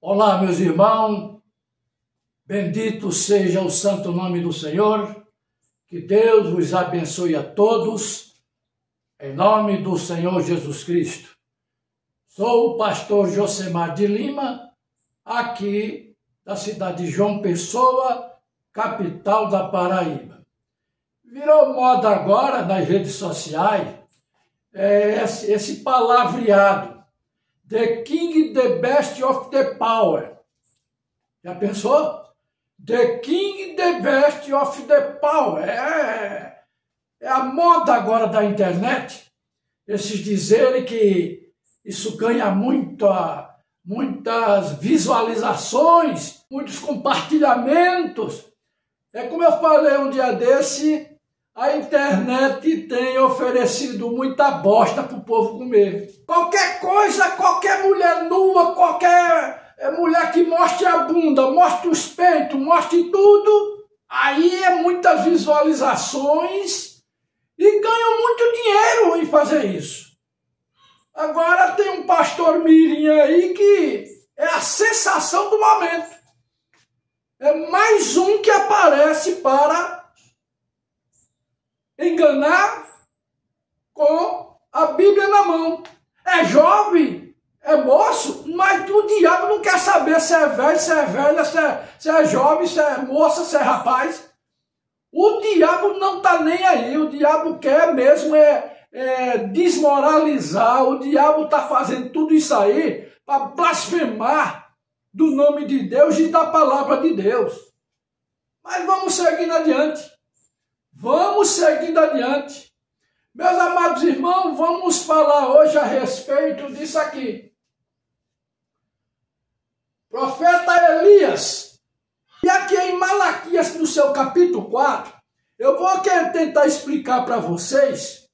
Olá, meus irmãos, bendito seja o santo nome do Senhor, que Deus vos abençoe a todos, em nome do Senhor Jesus Cristo. Sou o pastor Josemar de Lima, aqui da cidade de João Pessoa, capital da Paraíba. Virou moda agora nas redes sociais esse palavreado, The King, the best of the power. Já pensou? The King, the best of the power. É a moda agora da internet. Esses dizerem que isso ganha muitas visualizações, muitos compartilhamentos. É como eu falei um dia desse, a internet tem oferecido muita bosta para o povo comer. Qualquer coisa, qualquer mulher nua, qualquer mulher que mostre a bunda, mostre os peitos, mostre tudo, aí é muitas visualizações e ganham muito dinheiro em fazer isso. Agora tem um pastor mirim aí que é a sensação do momento. É mais um que aparece para enganar com a Bíblia na mão. É jovem, é moço, mas o diabo não quer saber se é velho, se é velha, se é jovem, se é moça, se é rapaz. O diabo não está nem aí, o diabo quer mesmo desmoralizar, o diabo está fazendo tudo isso aí para blasfemar do nome de Deus e da palavra de Deus. Mas vamos seguindo adiante. Vamos seguindo adiante. Meus amados irmãos, vamos falar hoje a respeito disso aqui. Profeta Elias. E aqui em Malaquias, no seu capítulo 4, eu vou tentar explicar para vocês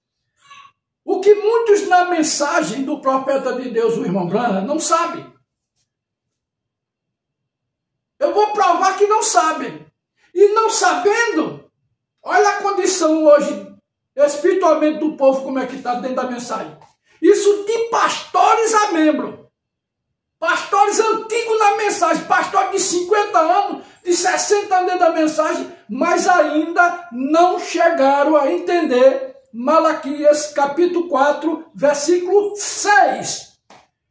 o que muitos na mensagem do profeta de Deus, o irmão Branham, não sabem. Eu vou provar que não sabem. E não sabendo, olha a condição hoje, espiritualmente do povo, como é que está dentro da mensagem. Isso de pastores a membro. Pastores antigos na mensagem, pastores de 50 anos, de 60 anos dentro da mensagem, mas ainda não chegaram a entender Malaquias capítulo 4, versículo 6.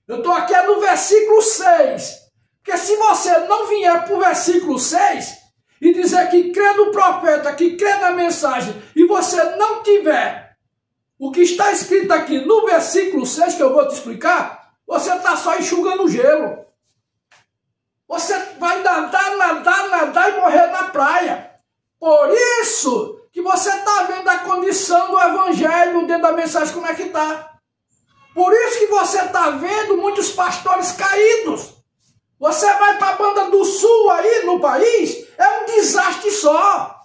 Eu estou aqui no versículo 6. Porque se você não vier para o versículo 6 e dizer que crê no profeta, que crê na mensagem, e você não tiver o que está escrito aqui no versículo 6, que eu vou te explicar, você está só enxugando gelo. Você vai nadar e morrer na praia. Por isso que você está vendo a condição do evangelho dentro da mensagem, como é que está. Por isso que você está vendo muitos pastores caídos. Você vai para a banda do sul aí no país, é um desastre só.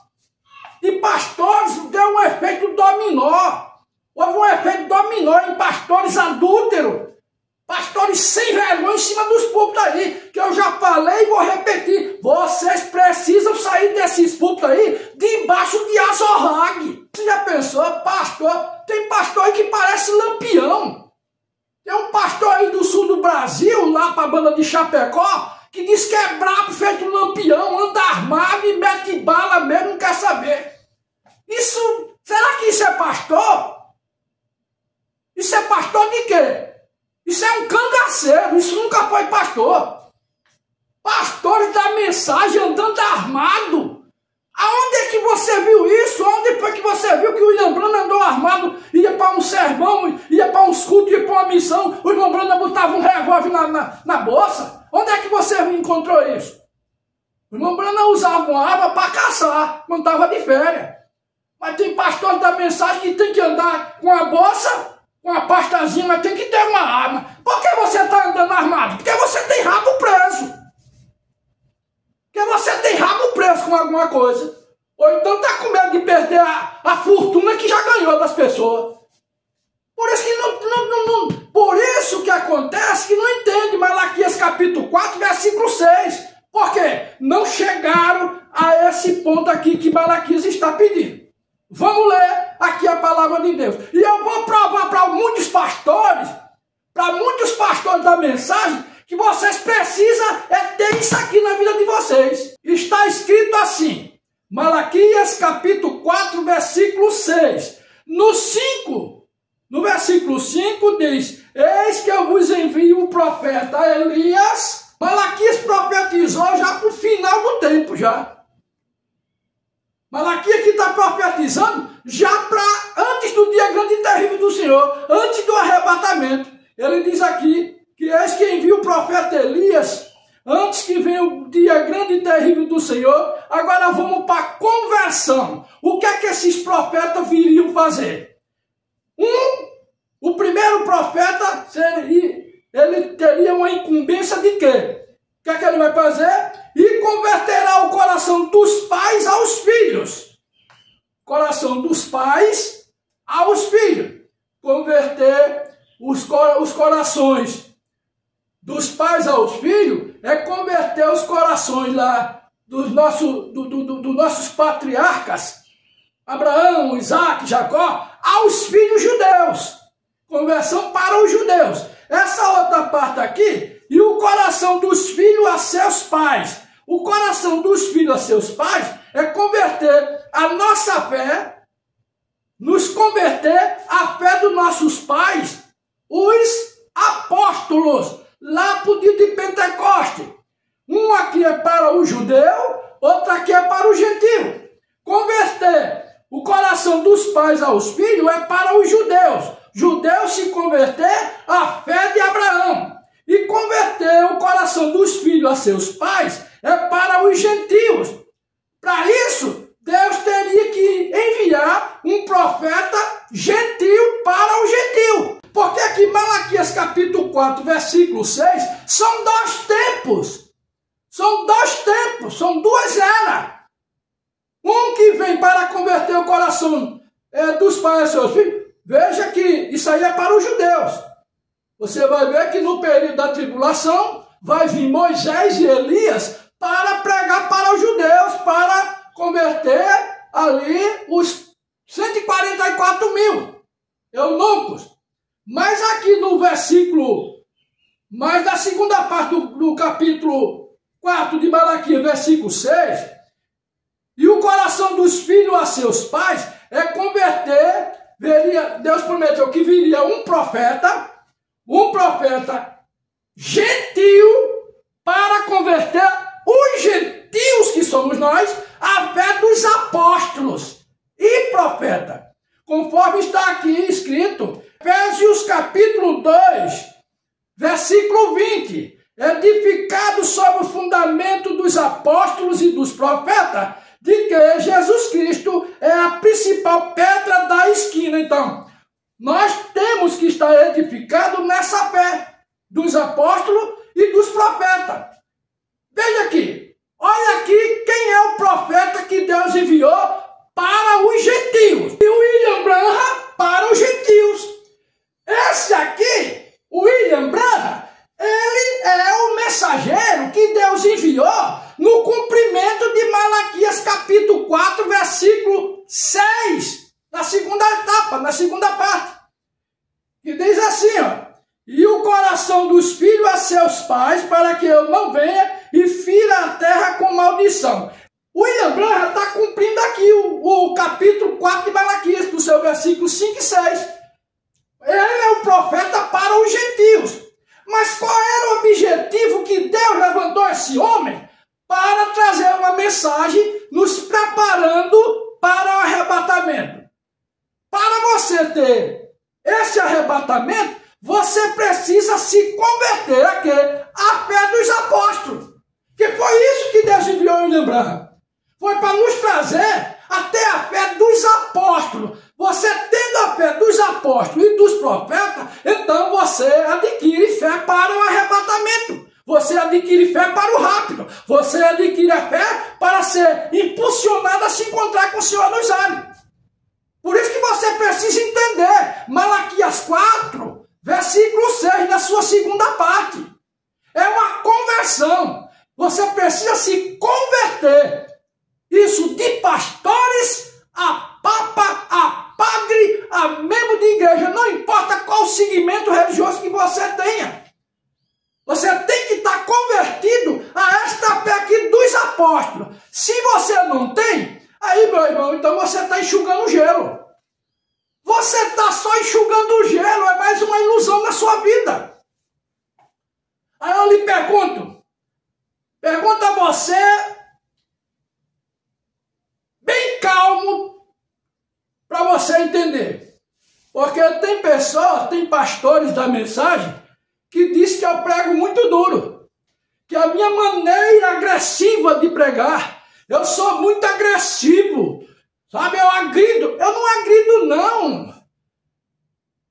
E pastores deu um efeito dominó. Houve um efeito dominó em pastores adúlteros. Pastores sem vergonha em cima dos púlpitos aí, que eu já falei e vou repetir. Vocês precisam sair desses púlpitos aí debaixo de azorrague. Você já pensou, pastor? Tem pastor aí que parece lampião. Tem um pastor aí do sul do Brasil, lá para a banda de Chapecó, que diz que é brabo, feito um lampião, anda armado e mete bala mesmo, não quer saber. Isso, será que isso é pastor? Isso é pastor de quê? Isso é um cangaceiro, isso nunca foi pastor. Pastores da mensagem andando armado. Aonde é que você viu isso? Onde foi que você viu que o William Branham andou armado, ia para um sermão, ia para uns cultos, ia para uma missão, o irmão Branham botava um revólver na bolsa? Onde é que você encontrou isso? O irmão Branham usava uma arma para caçar, quando estava de férias. Mas tem pastores da mensagem que tem que andar com a bolsa, com a pastazinha, mas tem que ter uma arma. Por que você está andando armado? Porque você tem rabo preso. Porque você tem rabo preso com alguma coisa. Ou então está com medo de perder a fortuna que já ganhou das pessoas. Por isso que por isso que acontece que não entende Malaquias capítulo 4, versículo 6. Por quê? Não chegaram a esse ponto aqui que Malaquias está pedindo. Vamos ler aqui a palavra de Deus. E eu vou provar para muitos pastores da mensagem, que vocês precisam é ter isso aqui na vida de vocês. Está escrito assim, Malaquias capítulo 4, versículo 6. No versículo 5 diz, eis que eu vos envio o profeta Elias. Malaquias profetizou já para o final do tempo já. Malaquias que está profetizando já para antes do dia grande e terrível do Senhor, antes do arrebatamento. Ele diz aqui que eis que envia o profeta Elias, antes que venha o dia grande e terrível do Senhor. Agora vamos para a conversão. O que é que esses profetas viriam fazer? O primeiro profeta, ele teria uma incumbência de quê? O que é que ele vai fazer? E converterá o coração dos pais aos filhos. Coração dos pais aos filhos. Converter os corações dos pais aos filhos é converter os corações lá dos nossos patriarcas, Abraão, Isaac, Jacó, aos filhos judeus. Conversão para os judeus. Essa outra parte aqui, e o coração dos filhos a seus pais. O coração dos filhos a seus pais é converter a nossa fé, nos converter a fé dos nossos pais, os apóstolos, lá para o dia de Pentecoste. Um aqui é para o judeu, outro aqui é para o gentio. Converter o coração dos pais aos filhos é para os judeus. Judeus se converter à fé de Abraão. E converter o coração dos filhos a seus pais é para os gentios. Para isso, Deus teria que enviar um profeta gentil para o gentil. Porque aqui Malaquias capítulo 4, versículo 6, são dois tempos. São dois tempos, são duas eras. Um que vem para converter o coração dos pais a seus filhos. Veja que isso aí é para os judeus. Você vai ver que no período da tribulação vai vir Moisés e Elias para pregar para os judeus, para converter ali os 144 mil eunucos. Mas aqui no versículo, mas na segunda parte do capítulo 4 de Malaquias, versículo 6, e o coração dos filhos a seus pais é converter, Deus prometeu que viria um profeta gentil para converter os gentios que somos nós à fé dos apóstolos e profeta. Conforme está aqui escrito, Efésios capítulo 2, versículo 20, edificado sobre o fundamento dos apóstolos e dos profetas, de que Jesus Cristo é a principal pedra da esquina. Então, nós temos que estar edificados nessa fé dos apóstolos e dos profetas. Veja aqui, olha aqui quem é o profeta que Deus enviou para os gentios. E o William Branham para os gentios. Esse aqui, o William Branham, ele é o mensageiro que Deus enviou no cumprimento de Malaquias capítulo 4, versículo 6, na segunda etapa, na segunda parte. Que diz assim, ó, e o coração dos filhos a seus pais, para que eu não venha e fira a terra com maldição. O William Branham está cumprindo aqui o capítulo 4 de Malaquias, do seu versículo 5 e 6. Ele é o profeta para os gentios. Mas qual era o objetivo que Deus levantou esse homem? Para trazer uma mensagem nos preparando para o arrebatamento. Para você ter esse arrebatamento, você precisa se converter aqui à fé dos apóstolos. Que foi isso que Deus enviou em William Branham. Foi para nos trazer até a fé dos apóstolos. Você tendo a fé dos apóstolos e dos profetas, então você adquire fé para o arrebatamento. Você adquire fé para o rápido. Você adquire a fé para ser impulsionado a se encontrar com o Senhor nos ares. Por isso que você precisa entender Malaquias 4, versículo 6, na sua segunda parte. É uma conversão. Você precisa se converter. Isso de pastores a papa, a padre, a membro de igreja. Não importa qual segmento religioso que você tenha. Você tem que estar convertido a esta fé aqui dos apóstolos. Se você não tem, aí, meu irmão, então você está enxugando gelo. Você está só enxugando o gelo, é mais uma ilusão na sua vida. Aí eu lhe pergunto a você, bem calmo, para você entender. Porque tem pessoas, tem pastores da mensagem, que diz que eu prego muito duro. Que a minha maneira agressiva de pregar, eu sou muito agressivo. Sabe, eu agrido. Eu não agrido, não.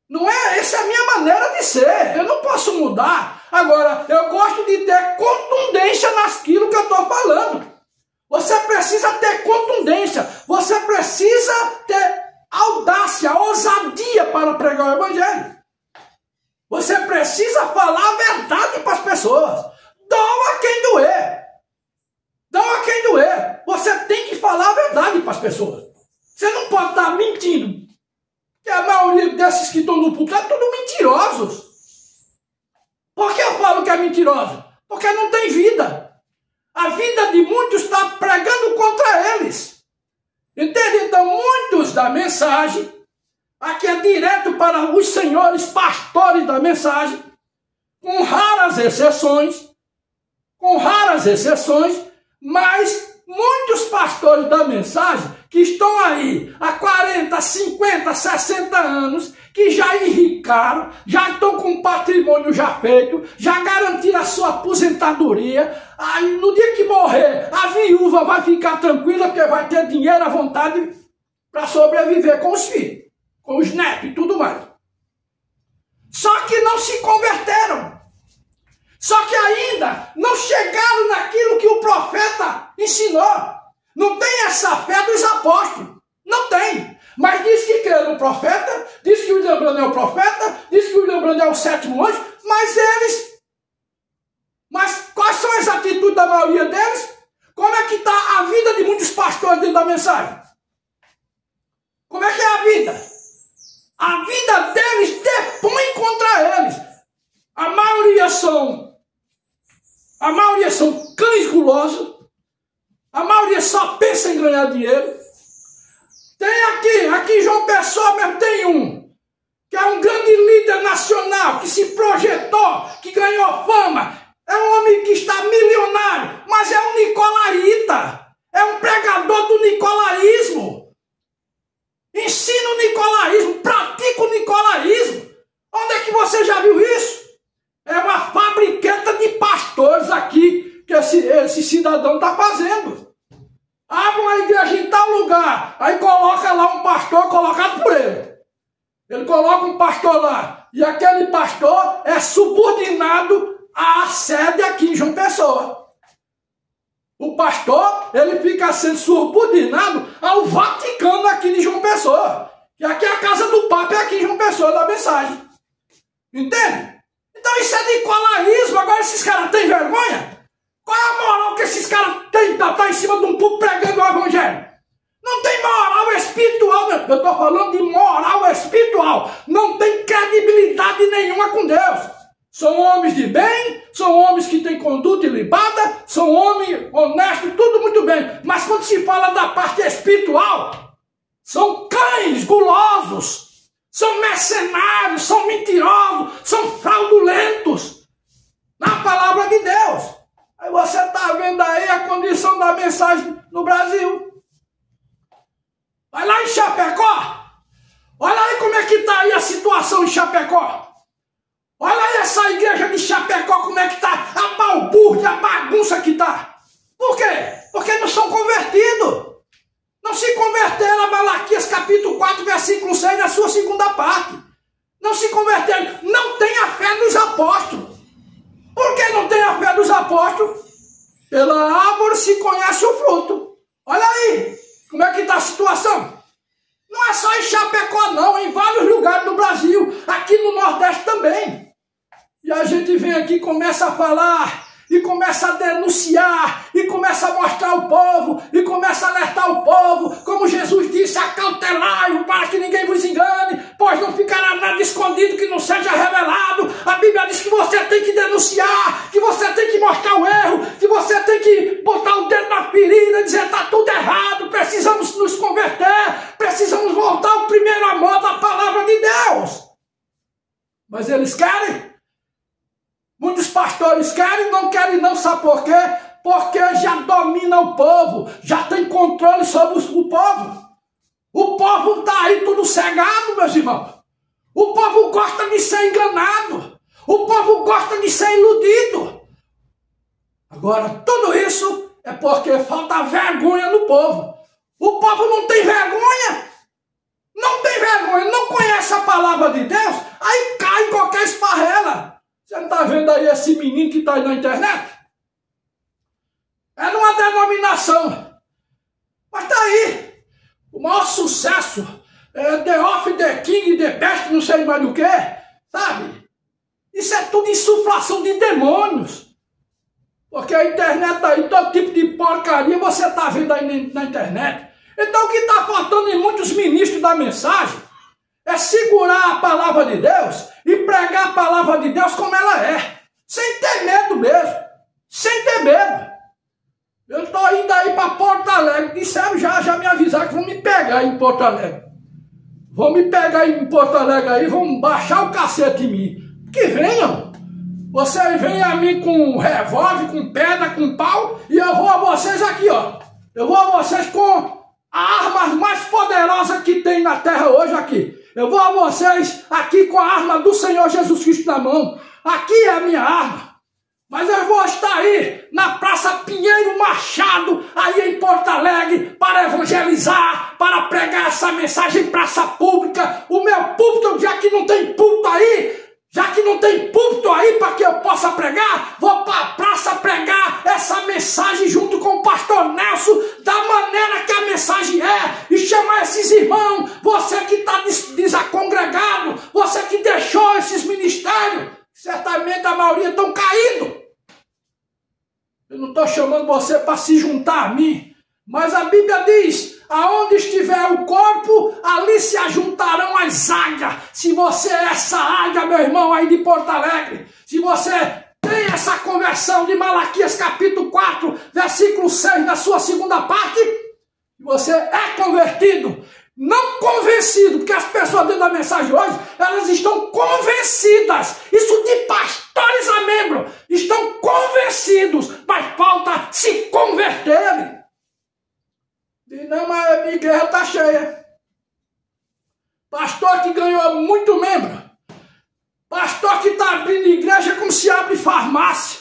Não é, essa é a minha maneira de ser. Eu não posso mudar. Agora, eu gosto de ter contundência naquilo que eu estou falando. Você precisa ter contundência. Você precisa ter audácia, ousadia para pregar o evangelho. Você precisa falar a verdade para as pessoas. Doa quem doer. Doa quem doer. Você tem que falar a verdade para as pessoas. Você não pode estar mentindo. Que a maioria desses que estão no púlpito é tudo mentirosos. Por que eu falo que é mentiroso? Porque não tem vida. A vida de muitos está pregando contra eles. Entende? Então, muitos da mensagem, aqui é direto para os senhores pastores da mensagem, com raras exceções, mas muitos pastores da mensagem que estão aí há 40, 50, 60 anos, que já enricaram, já estão com o patrimônio já feito, já garantiram a sua aposentadoria. Aí no dia que morrer, a viúva vai ficar tranquila porque vai ter dinheiro à vontade para sobreviver com os filhos, com os netos e tudo mais. Só que não se converteram. Só que ainda não chegaram naquilo que o profeta ensinou. Não tem essa fé dos apóstolos. Não tem. Mas diz que crê no profeta, diz que o William Branham é o profeta, diz que o William Branham é o sétimo anjo, mas quais são as atitudes da maioria deles? Como é que está a vida de muitos pastores dentro da mensagem? Como é que é a vida? A vida deles depõe contra eles. A maioria são cães gulosos. A maioria só pensa em ganhar dinheiro. Tem aqui em João Pessoa mesmo tem um, que é um grande líder nacional, que se projetou, que ganhou fama. É um homem que está milionário, mas é um nicolaíta. É um pregador do nicolaísmo. Ensina o nicolaísmo, pratica o nicolaísmo. Onde é que você já viu isso? É uma fabriqueta de pastores aqui que esse cidadão está fazendo. Abre uma igreja em tal lugar, aí coloca lá um pastor colocado por ele. Ele coloca um pastor lá, e aquele pastor é subordinado à sede aqui em João Pessoa. O pastor, ele fica sendo subordinado ao Vaticano aqui em João Pessoa. E aqui é a casa do Papa, é aqui em João Pessoa, da mensagem. Entende? Então isso é nicolaísmo. Agora esses caras têm vergonha? Qual é a moral que esses caras têm para estar em cima de um púlpito pregando o evangelho? Não tem moral espiritual. Eu estou falando de moral espiritual. Não tem credibilidade nenhuma com Deus. São homens de bem, são homens que têm conduta ilibada, são homens honestos, tudo muito bem. Mas quando se fala da parte espiritual, são cães gulosos, são mercenários, são mentirosos, são fraudulentos. Na palavra de Deus. Aí você está vendo aí a condição da mensagem no Brasil. Vai lá em Chapecó. Olha aí como é que está aí a situação em Chapecó. Olha aí essa igreja de Chapecó, como é que está a balbúrdia, a bagunça que está. Por quê? Porque não são convertidos. Não se converteram a Malaquias capítulo 4, versículo 6, na sua segunda parte. Não se converteram. Não tem a fé dos apóstolos. Por que não tem a fé dos apóstolos? Pela árvore se conhece o fruto. Olha aí, como é que está a situação. Não é só em Chapecó não, em vários lugares do Brasil. Aqui no Nordeste também. E a gente vem aqui e começa a falar e começa a denunciar, e começa a mostrar ao povo, e começa a alertar o povo, como Jesus disse, acautelai-vos para que ninguém vos engane, pois não ficará nada escondido que não seja revelado. A Bíblia diz que você tem que denunciar, que você tem que mostrar o erro, que você tem que botar o dedo na ferida e dizer, está tudo errado, precisamos nos converter, precisamos voltar ao primeiro amor da palavra de Deus. Mas eles querem? Muitos pastores querem, não querem não, sabe por quê? Porque já domina o povo, já tem controle sobre o povo. O povo está aí tudo cegado, meus irmãos. O povo gosta de ser enganado. O povo gosta de ser iludido. Agora, tudo isso é porque falta vergonha no povo. O povo não tem vergonha. Não tem vergonha, não conhece a palavra de Deus, aí cai em qualquer esparrela. Você não está vendo aí esse menino que está aí na internet? É numa denominação. Mas está aí. O maior sucesso é The Off, The King, The Best, não sei mais do que, sabe? Isso é tudo insuflação de demônios. Porque a internet tá aí, todo tipo de porcaria você está vendo aí na internet. Então o que está faltando em muitos ministros da mensagem é segurar a palavra de Deus e pregar a palavra de Deus como ela é. Sem ter medo mesmo. Sem ter medo. Eu estou indo aí para Porto Alegre. Disseram já me avisaram que vão me pegar em Porto Alegre. Vão me pegar em Porto Alegre aí, vão baixar o cacete em mim. Que venham. Vocês vêm a mim com revólver, com pedra, com pau, e eu vou a vocês aqui, ó. Eu vou a vocês com a arma mais poderosa que tem na terra hoje aqui. Eu vou a vocês aqui com a arma do Senhor Jesus Cristo na mão. Aqui é a minha arma. Mas eu vou estar aí na Praça Pinheiro Machado, aí em Porto Alegre, para evangelizar, para pregar essa mensagem em praça pública. O meu púlpito, já que não tem púlpito aí, para que eu possa pregar, vou para a praça pregar essa mensagem junto com o pastor Nelson, da maneira que a mensagem é, e chamar esses irmãos, você que está desacongregado, você que deixou esses ministérios, certamente a maioria estão caídos. Eu não estou chamando você para se juntar a mim, mas a Bíblia diz, aonde estiver o corpo, ali se ajuntarão as águias. Se você é essa águia, meu irmão, aí de Porto Alegre, se você tem essa conversão de Malaquias capítulo 4, versículo 6, na sua segunda parte, você é convertido, não convencido, porque as pessoas dentro da mensagem hoje, elas estão convencidas, isso de pastores a membro, estão convencidos, mas falta se converterem. E não, mas a minha igreja está cheia. Pastor que ganhou muito membro. Pastor que está abrindo igreja como se abre farmácia.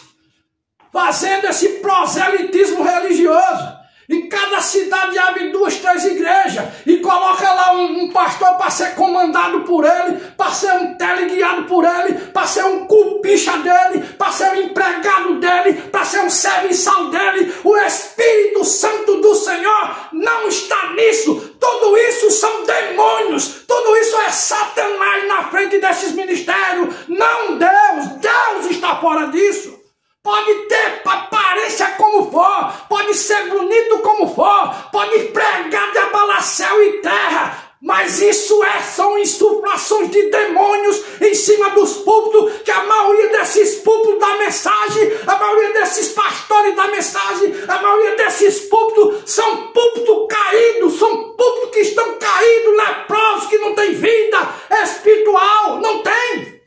Fazendo esse proselitismo religioso. Em cada cidade abre 2, 3 igrejas. E coloca lá um pastor para ser comandado por ele. Para ser um teleguiado por ele. Para ser um cupicha dele. Para ser um empregado dele. Para ser um serviçal dele. O Espírito Santo do Senhor não está nisso. Tudo isso são demônios. Tudo isso é Satanás na frente desses ministérios. Não Deus. Deus está fora disso. Pode ter aparência como for, pode ser bonito como for, pode pregar de abalar céu e terra, mas isso são insuflações de demônios em cima dos púlpitos, que a maioria desses púlpitos da mensagem, a maioria desses pastores da mensagem, a maioria desses púlpitos são púlpitos caídos, são púlpitos que estão caídos, leprosos, que não têm vida espiritual, não tem.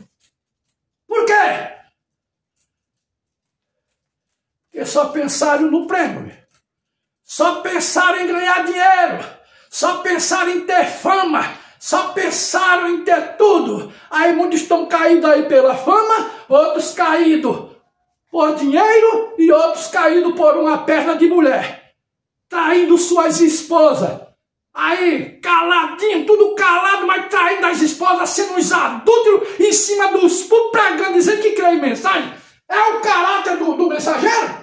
Por quê? Porque só pensaram no prêmio, só pensaram em ganhar dinheiro, só pensaram em ter fama, só pensaram em ter tudo. Aí muitos estão caídos aí pela fama, outros caídos por dinheiro e outros caídos por uma perna de mulher, traindo suas esposas. Aí, caladinho, tudo calado, mas traindo as esposas, sendo uns adúlteros em cima dos púlpitos, pregando, dizendo que crê em mensagem. É o caráter do mensageiro?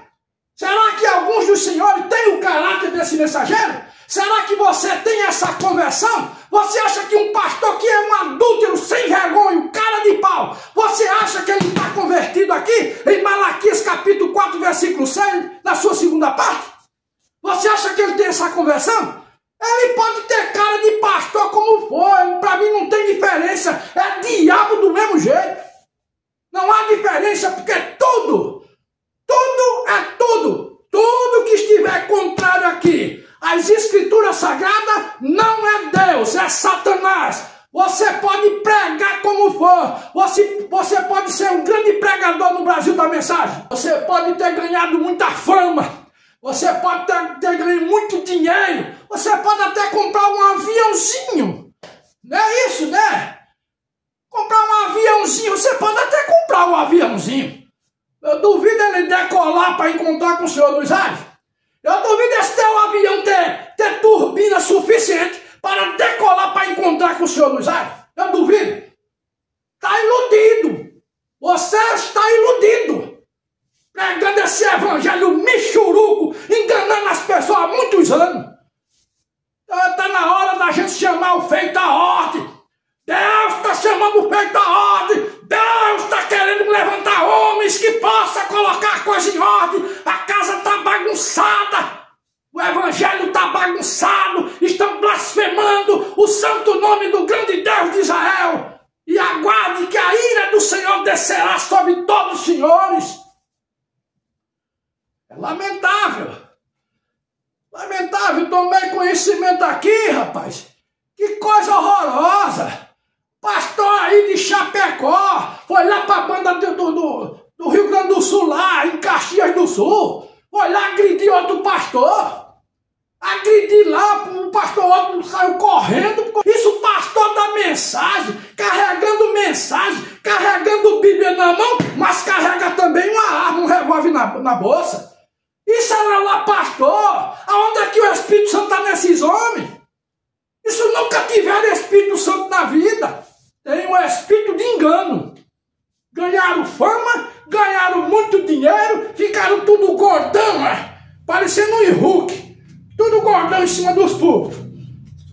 Será que alguns dos senhores têm o caráter desse mensageiro? Será que você tem essa conversão? Você acha que um pastor que é um adúltero, sem vergonha, um cara de pau, você acha que ele está convertido aqui em Malaquias capítulo 4, versículo 6, na sua segunda parte? Você acha que ele tem essa conversão? Ele pode ter cara de pastor como for, para mim não tem diferença, é diabo do mesmo jeito. Não há diferença, porque tudo que estiver contrário aqui às escrituras sagradas não é Deus, é Satanás. Você pode pregar como for, você pode ser um grande pregador no Brasil da mensagem, você pode ter ganhado muita fama, você pode ter ganho muito dinheiro, você pode até comprar um aviãozinho, não é isso, né? Comprar um aviãozinho, você pode até comprar um aviãozinho. Eu duvido ele decolar para encontrar com o Senhor dos Ares. Eu duvido esse teu avião ter turbina suficiente para decolar para encontrar com o Senhor dos Ares. Eu duvido. Está iludido. Você está iludido. Pregando esse evangelho michuruco, enganando as pessoas há muitos anos. Está na hora da gente chamar o feito à ordem. Deus está chamando o feito à ordem. Deus está querendo levantar homens que possam colocar a coisa em ordem. A casa está bagunçada. O evangelho está bagunçado. Estão blasfemando o santo nome do grande Deus de Israel. E aguarde que a ira do Senhor descerá sobre todos os senhores. É lamentável. Lamentável. Tomei conhecimento aqui, rapaz. Que coisa horrorosa. Pastor aí de Chapecó, foi lá para a banda do Rio Grande do Sul, lá em Caxias do Sul, foi lá agredir outro pastor, agredir lá, o pastor outro saiu correndo, isso pastor da mensagem, carregando Bíblia na mão, mas carrega também uma arma, um revólver na bolsa. Isso era lá pastor, aonde é que o Espírito Santo está nesses homens? Isso nunca tiveram Espírito Santo na vida. Tem um espírito de engano. Ganharam fama, ganharam muito dinheiro, ficaram tudo gordão, parecendo um Hulk. Tudo gordão em cima dos púlpitos.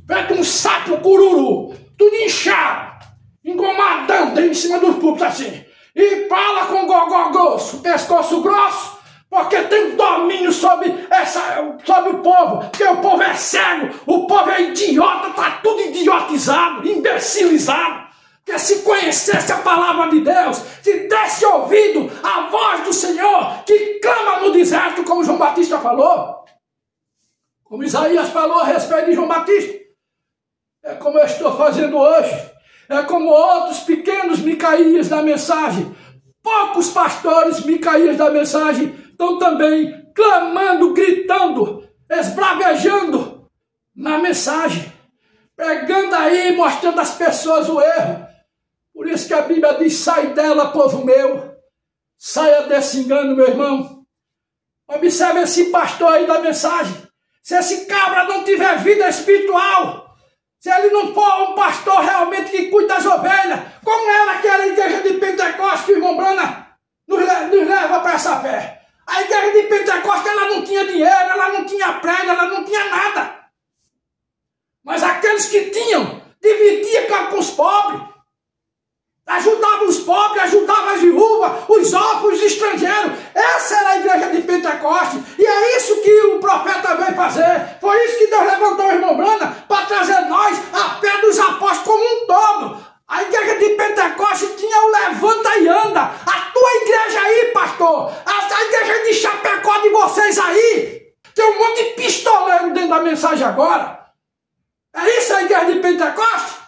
Feito um sapo cururu, tudo inchado, engomadão em cima dos púlpitos assim. E fala com grosso, pescoço grosso, porque tem domínio sobre o povo, porque o povo é cego, o povo é idiota, está tudo idiotizado, imbecilizado. Que se conhecesse a palavra de Deus, se desse ouvido à voz do Senhor, que clama no deserto, como João Batista falou, como Isaías falou a respeito de João Batista, é como eu estou fazendo hoje, é como outros pequenos Micaías da mensagem, poucos pastores Micaías da mensagem, estão também clamando, gritando, esbravejando na mensagem, pregando aí, mostrando às pessoas o erro. Por isso que a Bíblia diz, sai dela, povo meu, saia desse engano, meu irmão. Observe esse pastor aí da mensagem. Se esse cabra não tiver vida espiritual, se ele não for um pastor realmente que cuida das ovelhas, como era aquela igreja de Pentecostes que o irmão Brana nos leva para essa fé. A igreja de Pentecostes, ela não tinha dinheiro, ela não tinha prédio, ela não tinha nada. Mas aqueles que tinham, dividiam com os pobres. Ajudava os pobres, ajudava as viúvas, os órfãos, os estrangeiros. Essa era a igreja de Pentecostes. E é isso que o profeta veio fazer. Foi isso que Deus levantou o irmão Brana para trazer nós a fé dos apóstolos como um todo. A igreja de Pentecostes tinha o levanta e anda. A tua igreja aí, pastor, a igreja de Chapecó de vocês aí, tem um monte de pistoleiro dentro da mensagem agora. É isso a igreja de Pentecostes?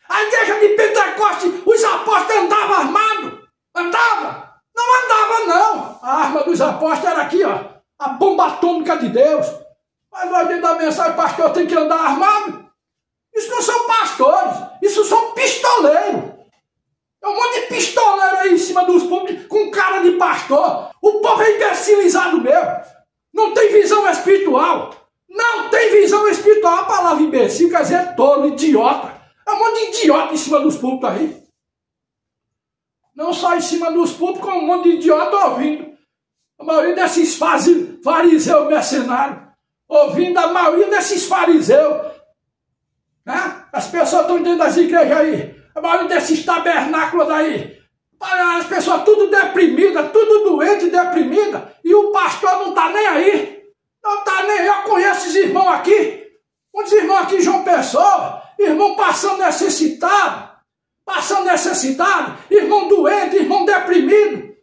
A igreja de Pentecostes, os apóstolos andavam armados? Andava? Não andava, não. A arma dos apóstolos era aqui, ó, a bomba atômica de Deus. Mas nós dentro da mensagem, pastor tem que andar armado? Isso não são pastores, isso são pistoleiros. É um monte de pistoleiro aí em cima dos púlpitos com cara de pastor. O povo é imbecilizado mesmo. Não tem visão espiritual. Não tem visão espiritual. A palavra imbecil quer dizer tolo, idiota. É um monte de idiota em cima dos púlpitos aí. Não só em cima dos púlpitos, como um monte de idiota ouvindo. A maioria desses fariseus mercenários. ouvindo a maioria desses fariseus, né? As pessoas estão dentro das igrejas aí, a maioria desses tabernáculos aí, as pessoas tudo deprimida, tudo doente, deprimida, e o pastor não está nem aí, não está nem aí. Eu conheço esses irmãos aqui, muitos irmãos aqui em João Pessoa, irmão passando necessitado, irmão doente, irmão deprimido,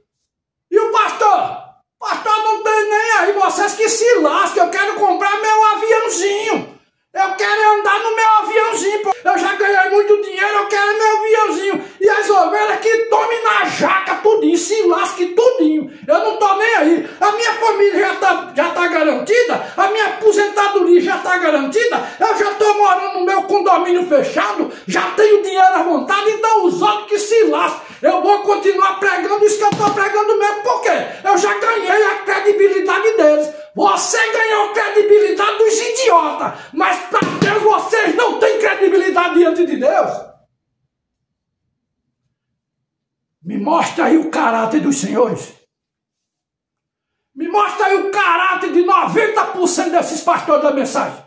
e o pastor não tem nem aí, vocês que se lascam, eu quero comprar meu aviãozinho, eu quero andar no meu aviãozinho, eu já ganhei muito dinheiro, eu quero meu aviãozinho, e as ovelhas que tomem na jaca tudinho, se lasquem tudinho, eu não tô nem aí, a minha família já tá garantida, a minha aposentadoria já tá garantida, eu já tô morando no meu condomínio fechado, já tenho dinheiro à vontade, então os outros que se lasquem, eu vou continuar pregando isso que eu tô pregando mesmo, porque eu já ganhei a credibilidade deles. Você ganhou a credibilidade dos idiotas, mas para Deus vocês não têm credibilidade diante de Deus. Me mostra aí o caráter dos senhores. Me mostra aí o caráter de 90% desses pastores da mensagem.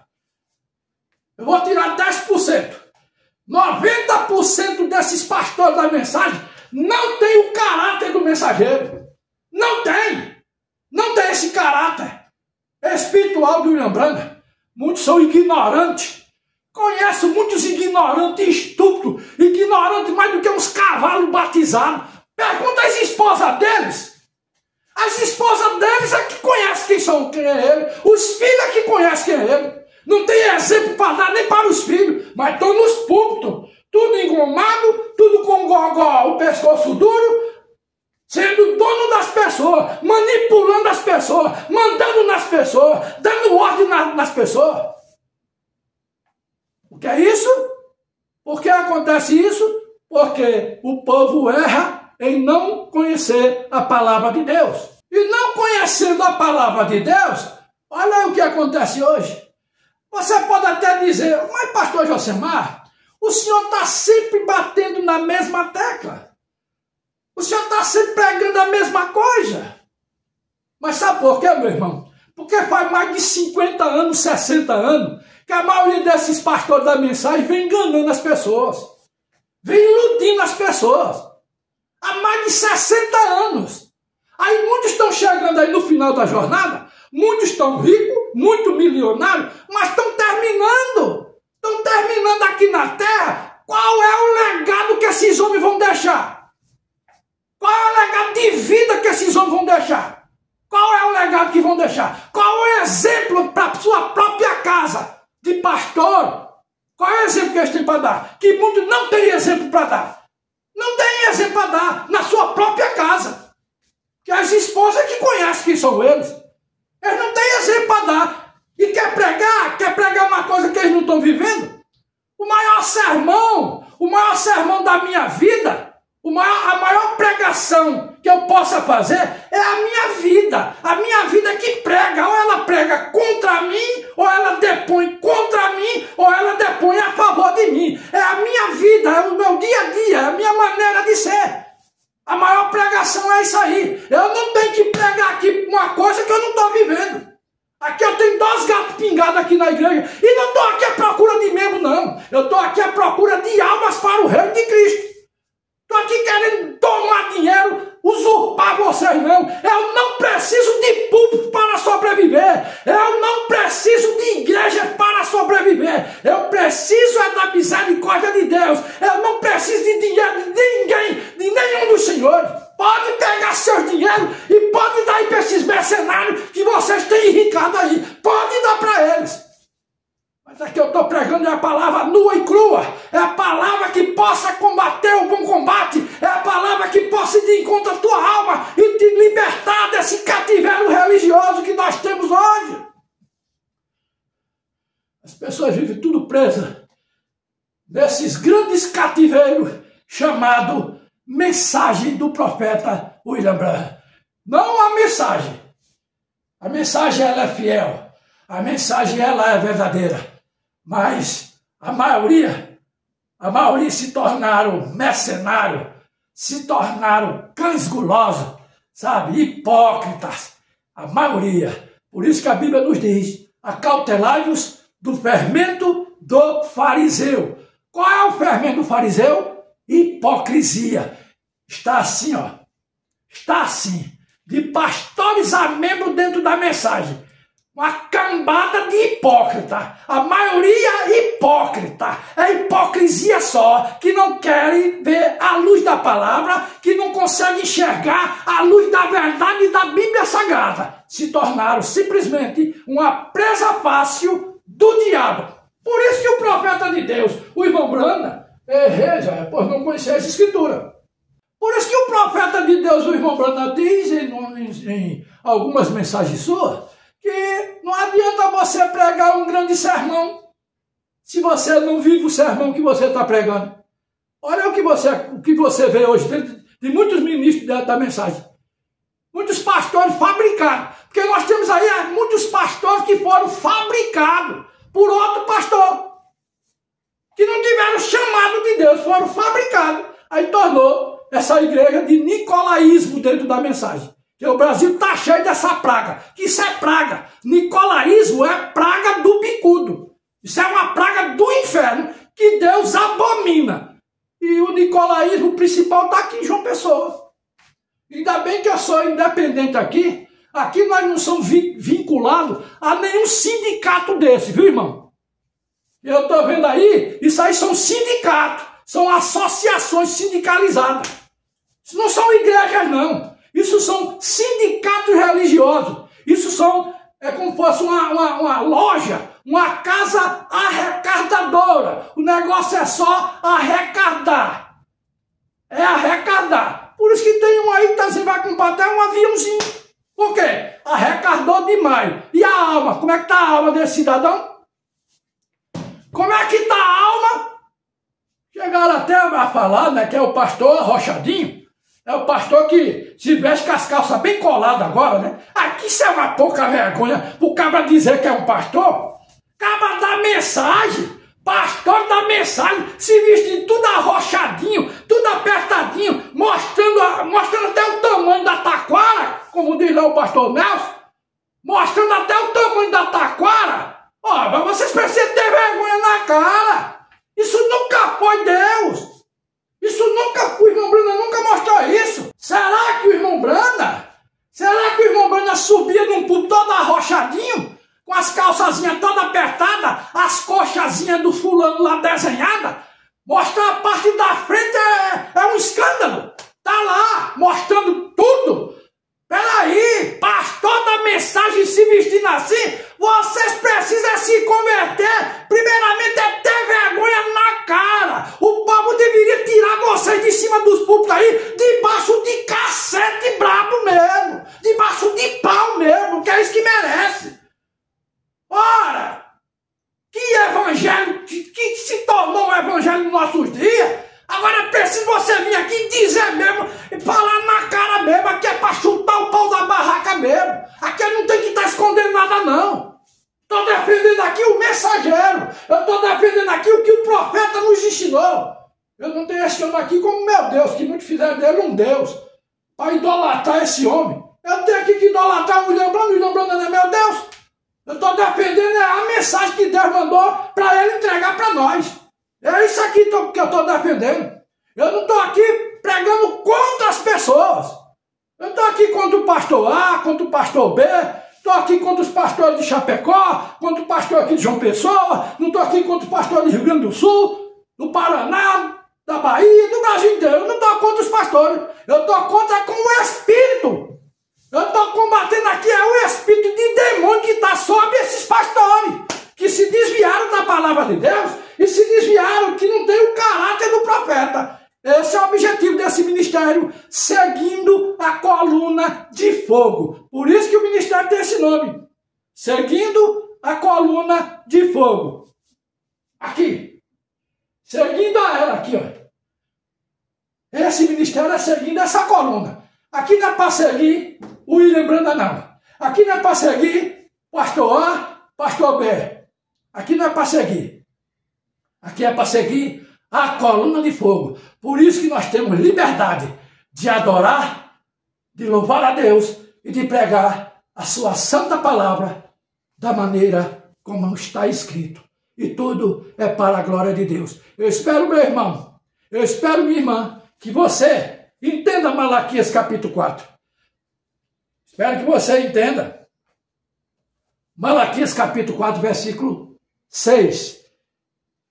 Eu vou tirar 10%. 90% desses pastores da mensagem não tem o caráter do mensageiro. Não tem. Não tem esse caráter espiritual do William Branham. Muitos são ignorantes. Conheço muitos ignorantes estúpidos. Ignorantes mais do que uns cavalos batizados. Pergunta às esposas deles. As esposas deles é que conhecem quem é ele. Os filhos é que conhecem quem é ele. Não tem exemplo para dar nem para os filhos. Mas estão nos púlpitos. Tudo engomado, tudo com o pescoço duro, sendo dono das pessoas, manipulando as pessoas, mandando nas pessoas, dando ordem nas pessoas. O que é isso? Por que acontece isso? Porque o povo erra em não conhecer a palavra de Deus. E não conhecendo a palavra de Deus, olha aí o que acontece hoje. Você pode até dizer, mas pastor Josemar, o senhor está sempre batendo na mesma tecla. O senhor está sempre pregando a mesma coisa. Mas sabe por quê, meu irmão? Porque faz mais de 50 anos, 60 anos, que a maioria desses pastores da mensagem vem enganando as pessoas. Vem iludindo as pessoas. Há mais de 60 anos. Aí muitos estão chegando aí no final da jornada, muitos estão ricos, muito milionários, mas estão terminando. Estão terminando aqui na terra. Qual é o legado que esses homens vão deixar? Qual é o legado de vida que esses homens vão deixar? Qual é o legado que vão deixar? Qual é o exemplo para a sua própria casa de pastor? Qual é o exemplo que eles têm para dar? Que muitos não têm exemplo para dar. Não tem exemplo para dar na sua própria casa. Que as esposas que conhecem quem são eles. Eles não têm exemplo para dar. E quer pregar uma coisa que eles não estão vivendo? O maior sermão da minha vida, a maior pregação que eu possa fazer é a minha vida. A minha vida que prega, ou ela prega contra mim, ou ela depõe contra mim, ou ela depõe a favor de mim. É a minha vida, é o meu dia a dia, é a minha maneira de ser. A maior pregação é isso aí. Eu não tenho que pregar aqui uma coisa que eu não estou vivendo. Aqui eu tenho 2 gatos pingados aqui na igreja. E não estou aqui à procura de membro, não. Eu estou aqui à procura de almas para o reino de Cristo. Estou aqui querendo tomar dinheiro, usurpar vocês, não. Eu não preciso de púlpito para sobreviver. Eu não preciso de igreja para sobreviver. Eu preciso é da misericórdia de Deus. Eu não preciso de dinheiro de ninguém, de nenhum dos senhores. Pode pegar seu dinheiro e pode dar aí para esses mercenários que vocês têm enricado aí. Pode dar para eles. Mas aqui eu estou pregando é a palavra nua e crua. É a palavra que possa combater o bom combate. É a palavra que possa ir de encontro à tua alma e te libertar desse cativeiro religioso que nós temos hoje. As pessoas vivem tudo presas nesses grandes cativeiros chamados mensagem do profeta William Branham. Não a mensagem. A mensagem ela é fiel. A mensagem ela é verdadeira. Mas a maioria se tornaram mercenários, se tornaram cães gulosos, sabe? Hipócritas. A maioria. Por isso que a Bíblia nos diz, acautelai-vos do fermento do fariseu. Qual é o fermento do fariseu? Hipocrisia. Está assim, ó. Está assim. De pastores a membro dentro da mensagem. Uma cambada de hipócrita. A maioria hipócrita. É hipocrisia só. Que não querem ver a luz da palavra. Que não conseguem enxergar a luz da verdade da Bíblia Sagrada. Se tornaram simplesmente uma presa fácil do diabo. Por isso que o profeta de Deus, o irmão Branda, pois não conhecia essa escritura. Por isso que o profeta de Deus, o irmão Branda, diz em algumas mensagens suas, que não adianta você pregar um grande sermão se você não vive o sermão que você está pregando. Olha o que você vê hoje dentro de muitos ministros da mensagem. Muitos pastores fabricados. Porque nós temos aí muitos pastores que foram fabricados por outro pastor. Que não tiveram chamado de Deus, foram fabricados. Aí tornou essa igreja de nicolaísmo dentro da mensagem. Que o Brasil está cheio dessa praga. Que isso é praga. Nicolaísmo é praga do bicudo. Isso é uma praga do inferno que Deus abomina. E o nicolaísmo principal está aqui em João Pessoa. Ainda bem que eu sou independente aqui. Aqui nós não somos vinculados a nenhum sindicato desse, viu, irmão? Eu estou vendo aí, isso aí são sindicatos. São associações sindicalizadas. Isso não são igrejas, não. Isso são sindicatos religiosos. Isso é como se fosse uma loja, uma casa arrecadadora. O negócio é só arrecadar. É arrecadar. Por isso que tem um aí que tá dizendo, vai comprar até um aviãozinho. Por quê? Arrecadou demais. E a alma? Como é que tá a alma desse cidadão? Como é que tá a alma? Chegaram até a falar, né, que é o pastor arrochadinho. É o pastor que se veste com as calças bem coladas agora, né? Aqui isso é uma pouca vergonha pro cabra dizer que é um pastor. Cabra da mensagem, pastor da mensagem, se veste tudo arrochadinho, tudo apertadinho, mostrando até o tamanho da taquara, como diz lá o pastor Nelson, mostrando até o tamanho da taquara. Ó, mas vocês precisam ter vergonha na cara. Isso nunca foi Deus. Isso nunca foi, o irmão Branda nunca mostrou isso. Será que o irmão Branda subia num púlpito todo arrochadinho, com as calçazinhas todas apertadas, as coxazinhas do fulano lá desenhadas? Mostrar a parte da frente é um escândalo. Tá lá, mostrando tudo. Peraí, pastor da mensagem se vestindo assim, vocês precisam se converter. Primeiramente é ter vergonha na cara. O povo deveria tirar vocês de cima dos púlpitos aí, debaixo de cacete brabo mesmo, debaixo de pau mesmo, que é isso que merece. Ora, que evangelho que se tornou um evangelho nos nossos dias. Agora é preciso você vir aqui dizer mesmo, e falar na cara mesmo, aqui é para chutar o pau da barraca mesmo. Aqui não tem que estar escondendo nada não. Estou defendendo aqui o mensageiro, eu estou defendendo aqui o que o profeta nos ensinou. Eu não tenho esse homem aqui como meu Deus, que muitos fizeram dele um Deus, para idolatrar esse homem. Eu tenho aqui que idolatrar o William Branda não é meu Deus. Eu estou defendendo a mensagem que Deus mandou para ele entregar para nós. É isso aqui que eu estou defendendo. Eu não estou aqui pregando contra as pessoas. Eu estou aqui contra o pastor A, contra o pastor B, estou aqui contra os pastores de Chapecó, contra o pastor aqui de João Pessoa, não estou aqui contra os pastores do Rio Grande do Sul, do Paraná, da Bahia, do Brasil inteiro. Eu não estou contra os pastores. Eu estou contra com o espírito. Eu estou combatendo aqui o espírito de demônio que está sobre esses pastores, que se desviaram da palavra de Deus e se desviaram, que não tem o caráter do profeta. Esse é o objetivo desse ministério, seguindo a coluna de fogo. Por isso que o ministério tem esse nome, seguindo a coluna de fogo. Aqui, seguindo a ela, aqui, ó. Esse ministério é seguindo essa coluna. Aqui não é para seguir o William Branda, não. Aqui não é para seguir pastor A, pastor B. Aqui não é para seguir. Aqui é para seguir a coluna de fogo. Por isso que nós temos liberdade de adorar, de louvar a Deus e de pregar a sua santa palavra da maneira como está escrito. E tudo é para a glória de Deus. Eu espero, meu irmão, eu espero, minha irmã, que você entenda Malaquias capítulo 4. Espero que você entenda. Malaquias capítulo 4, versículo 6.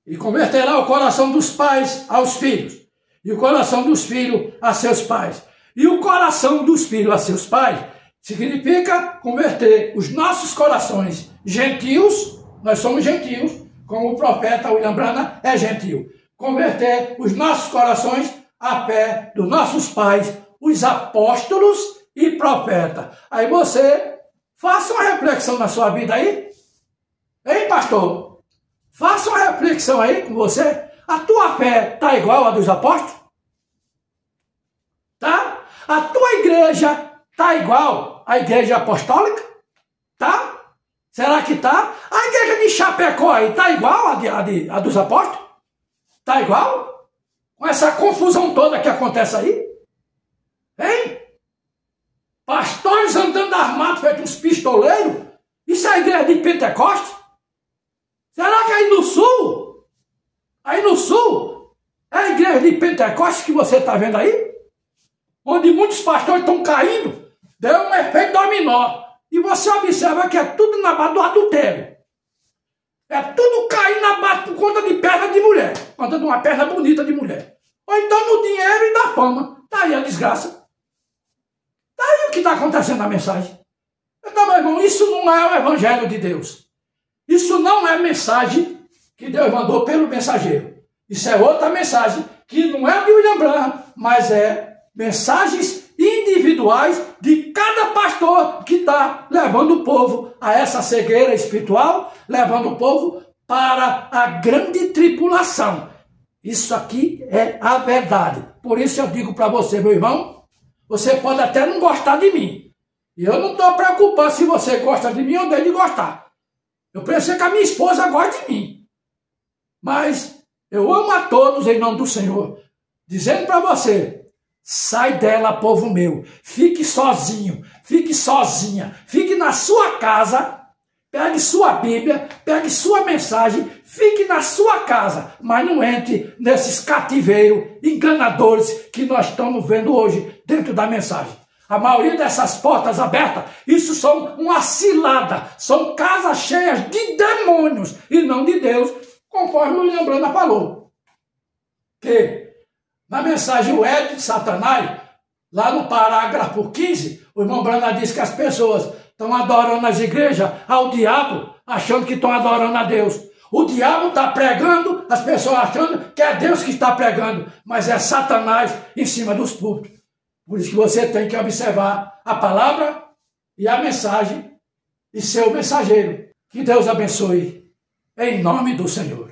E converterá o coração dos pais aos filhos, e o coração dos filhos a seus pais. E o coração dos filhos a seus pais significa converter os nossos corações gentios, nós somos gentios, como o profeta William Branham é gentio. Converter os nossos corações à fé dos nossos pais, os apóstolos e profetas. Aí você faça uma reflexão na sua vida aí. Hein, pastor? Faça uma reflexão aí com você. A tua fé está igual à dos apóstolos? Tá? A tua igreja está igual à igreja apostólica? Tá? Será que tá? A igreja de Chapecó aí está igual à dos apóstolos? Está igual? Com essa confusão toda que acontece aí? Hein? Pastores andando armados feito uns pistoleiros? Isso é a igreja de Pentecostes? Será que aí no sul? Aí no sul? É a igreja de Pentecostes que você está vendo aí? Onde muitos pastores estão caindo? Deu um efeito dominó. E você observa que é tudo na base do adultério. É tudo caindo na base por conta de perna de mulher. Por conta de uma perna bonita de mulher. Ou então no dinheiro e na fama. Está aí a desgraça. Está aí o que está acontecendo na mensagem. Então, meu irmão, isso não é o evangelho de Deus. Isso não é mensagem que Deus mandou pelo mensageiro. Isso é outra mensagem que não é de William Branham, mas é mensagens individuais de cada pastor que está levando o povo a essa cegueira espiritual, levando o povo para a grande tribulação. Isso aqui é a verdade. Por isso eu digo para você, meu irmão, você pode até não gostar de mim. E eu não estou preocupado se você gosta de mim ou deixa de gostar. Eu preciso que a minha esposa goste de mim. Mas eu amo a todos em nome do Senhor. Dizendo para você, sai dela, povo meu. Fique sozinho, fique sozinha. Fique na sua casa, pegue sua Bíblia, pegue sua mensagem, fique na sua casa. Mas não entre nesses cativeiros enganadores que nós estamos vendo hoje dentro da mensagem. A maioria dessas portas abertas, isso são uma cilada, são casas cheias de demônios e não de Deus, conforme o William Branham falou. Que na mensagem O Éden de Satanás, lá no parágrafo 15, o irmão Branham diz que as pessoas estão adorando as igrejas ao diabo, achando que estão adorando a Deus. O diabo está pregando, as pessoas achando que é Deus que está pregando, mas é Satanás em cima dos púlpitos. Por isso que você tem que observar a palavra e a mensagem e seu mensageiro. Que Deus abençoe, em nome do Senhor.